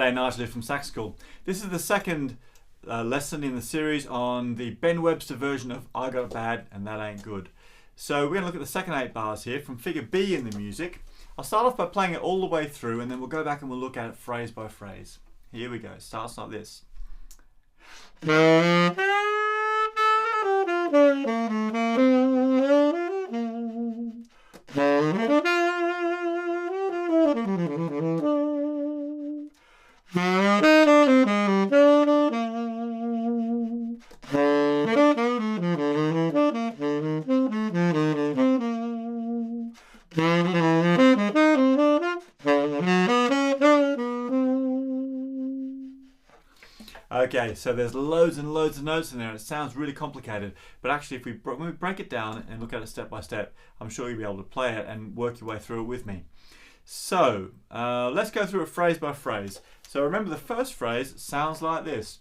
G'day, Nigel from Sax School. This is the second lesson in the series on the Ben Webster version of I Got It Bad and That Ain't Good. So we're going to look at the second 8 bars here from figure B in the music. I'll start off by playing it all the way through and then we'll go back and we'll look at it phrase by phrase. Here we go. It starts like this. Okay, so there's loads and loads of notes in there. It sounds really complicated, but actually when we break it down and look at it step by step, I'm sure you'll be able to play it and work your way through it with me. So let's go through it phrase by phrase. So remember, the first phrase sounds like this.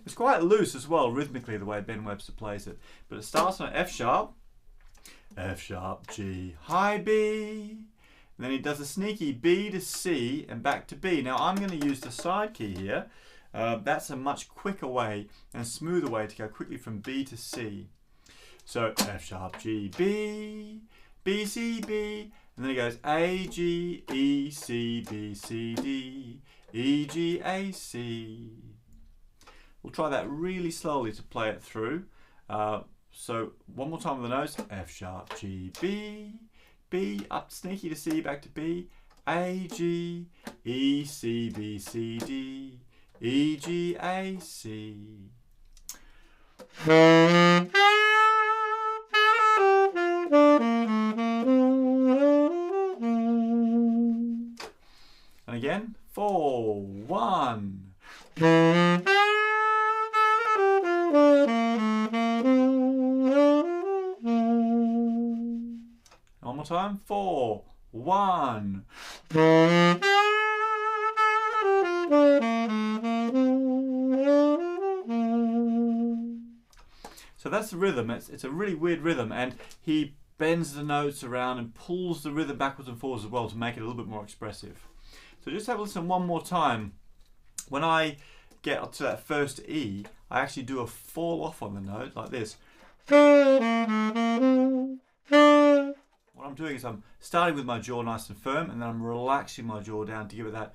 It's quite loose as well, rhythmically, the way Ben Webster plays it. But it starts on F sharp, G, high B. And then he does a sneaky B to C and back to B. Now I'm going to use the side key here. That's a much quicker way and smoother way to go quickly from B to C. So F sharp, G, B, B, C, B. And then he goes A, G, E, C, B, C, D, E, G, A, C. We'll try that really slowly to play it through. So one more time with the notes. F sharp, G, B, B, up sneaky to C, back to B, A, G, E, C, B, C, D, E, G, A, C. And again, 4, 1. One more time, 4, 1. So that's the rhythm. It's a really weird rhythm, and he bends the notes around and pulls the rhythm backwards and forwards as well to make it a little bit more expressive. So just have a listen one more time. When I get up to that first E, I actually do a fall off on the note like this. What I'm doing is I'm starting with my jaw nice and firm, and then I'm relaxing my jaw down to give it that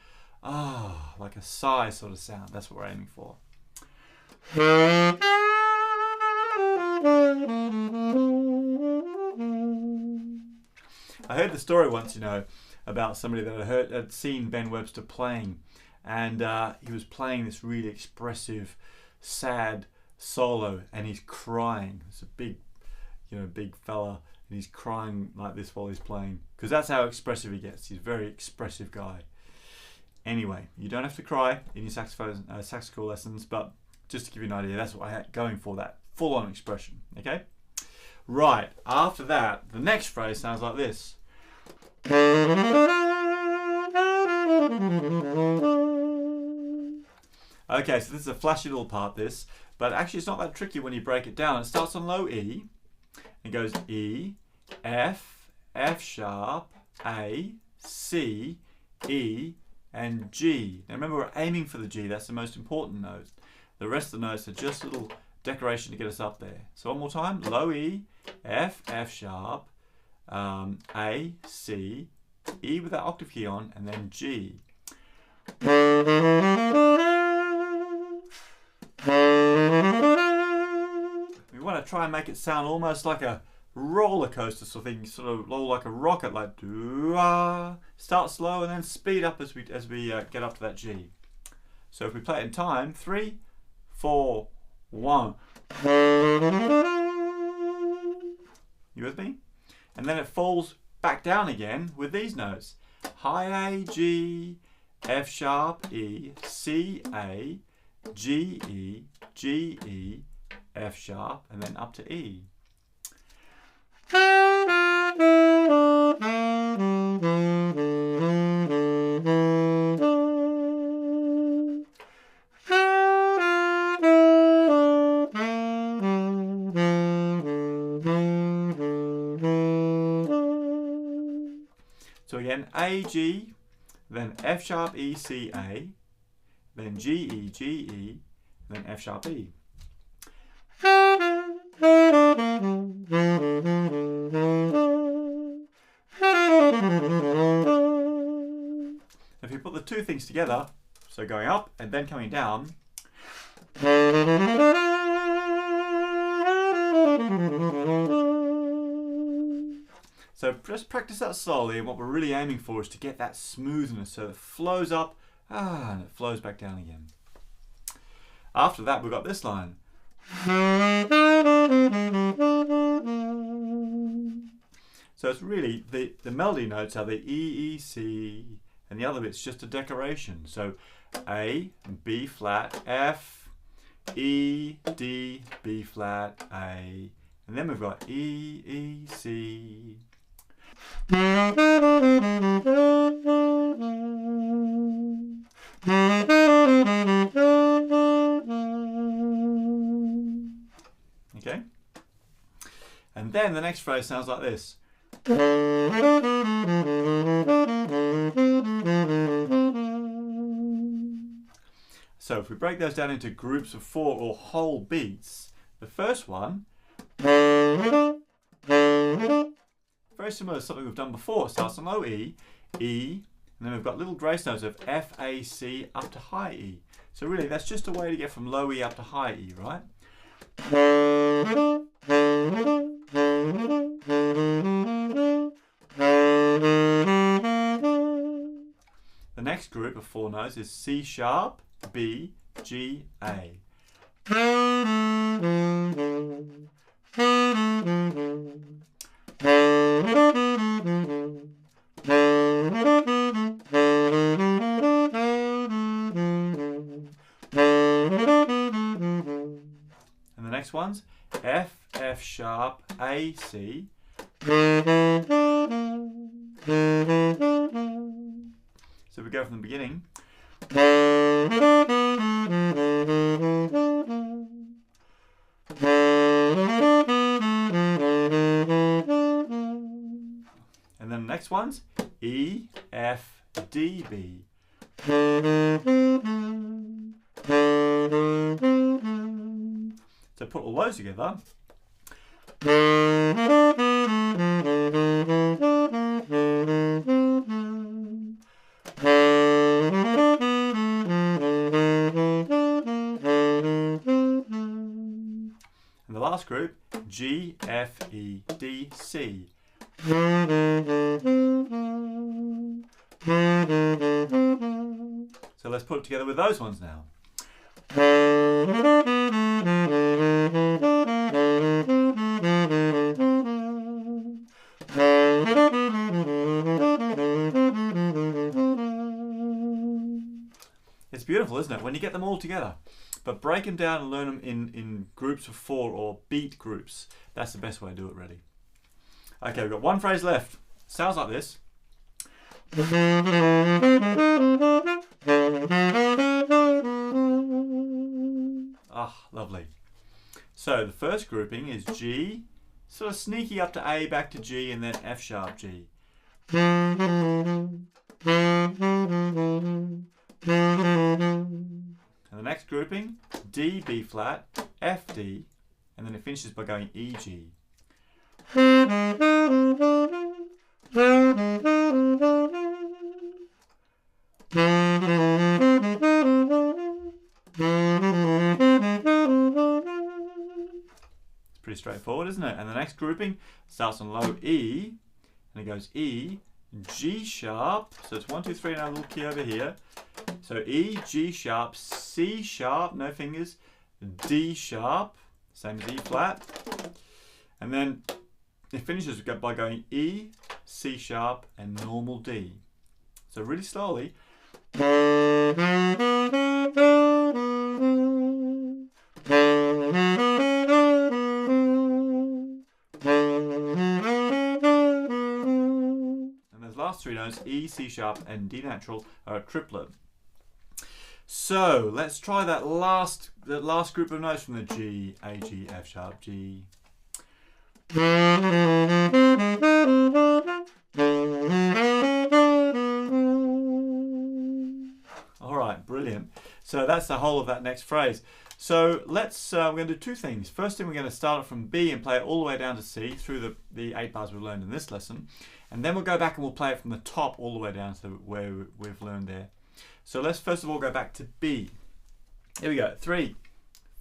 like a sigh sort of sound. That's what we're aiming for. I heard the story once, about somebody that had seen Ben Webster playing, and he was playing this really expressive, sad solo, and he's crying. It's a big, big fella, and he's crying like this while he's playing, because that's how expressive he gets. He's a very expressive guy. Anyway, you don't have to cry in your saxophone sax school lessons, but just to give you an idea, that's what I had going for, that full-on expression. Okay. Right. After that, the next phrase sounds like this. Okay, so this is a flashy little part, this, but actually it's not that tricky when you break it down. It starts on low E, and goes E, F, F sharp, A, C, E, and G. Now remember, we're aiming for the G. That's the most important note. The rest of the notes are just a little decoration to get us up there. So one more time, low E, F, F sharp, A, C, E with that octave key on, and then G. We want to try and make it sound almost like a roller coaster sort of thing, sort of like a rocket, like doo-ah. Start slow and then speed up as we get up to that G. So if we play it in time, 3, 4, 1. You with me? And then it falls back down again with these notes. High A, G, F sharp, E, C, A, G, E, G, E, F sharp, and then up to E. then A, G, then F sharp, E, C, A, then G, E, G, E, then F sharp, E. If you put the two things together, so going up and then coming down, so just practice that slowly, and what we're really aiming for is to get that smoothness so it flows up and it flows back down again. After that, we've got this line. So it's really, the melody notes are the E, E, C, and the other bit's just a decoration. So A, B flat, F, E, D, B flat, A, and then we've got E, E, C. Okay? And then the next phrase sounds like this. So if we break those down into groups of 4 or whole beats, the first one, very similar to something we've done before. It starts on low E, E, and then we've got little grace notes of F, A, C up to high E. So really that's just a way to get from low E up to high E, right? The next group of 4 notes is C sharp, B, G, A. And the next one's F, F sharp, A, C. So we go from the beginning. And then the next one's E, F, D, B. So put all those together. And the last group, G, F, E, D, C. So let's put it together with those ones now. It's beautiful, isn't it, when you get them all together? But break them down and learn them in groups of 4 or beat groups. That's the best way to do it, really. Okay, we've got one phrase left. Sounds like this. Ah, lovely. So the first grouping is G, sort of sneaky up to A, back to G, and then F sharp G. And the next grouping, D, B flat, F, D, and then it finishes by going E, G. It's pretty straightforward, isn't it? And the next grouping starts on low E, and it goes E, G sharp, so it's 1, 2, 3, and a little key over here. So E, G sharp, C sharp, no fingers, D sharp, same as E flat, and then it finishes by going E, C sharp, and normal D. So really slowly. Last 3 notes, E, C sharp, and D natural, are a triplet. So let's try that last group of notes from the G, A, G, F sharp, G. right, brilliant. So that's the whole of that next phrase. So let's, we're going to do two things. First thing, we're going to start it from B and play it all the way down to C through the 8 bars we've learned in this lesson. And then we'll go back and we'll play it from the top all the way down to where we've learned there. So let's first of all go back to B. Here we go. 3,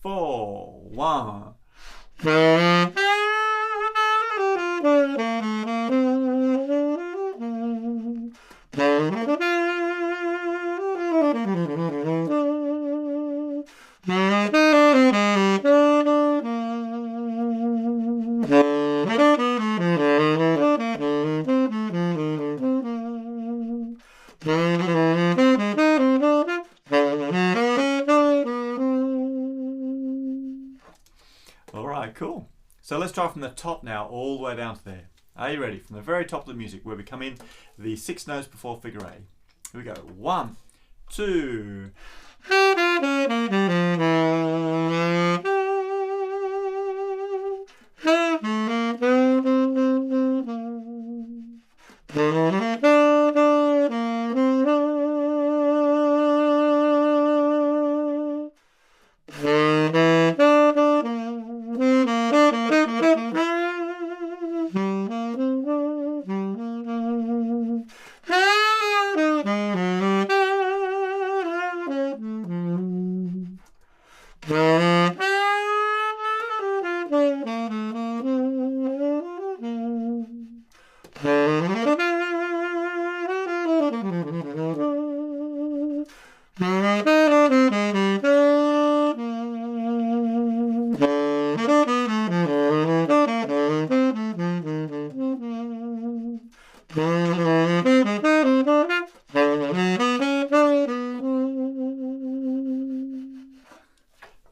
4, 1. Alright, cool. So let's try from the top now all the way down to there. Are you ready? From the very top of the music where we come in the 6 notes before figure A. Here we go. 1, 2.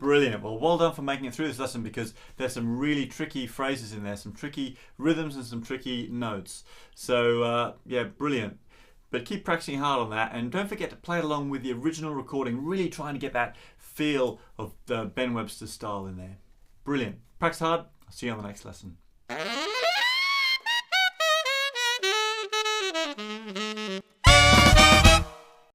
Brilliant. Well, well done for making it through this lesson, because there's some really tricky phrases in there, some tricky rhythms and some tricky notes. So yeah, brilliant. But keep practicing hard on that, and don't forget to play it along with the original recording, really trying to get that feel of the Ben Webster style in there. Brilliant. Practice hard. I'll see you on the next lesson.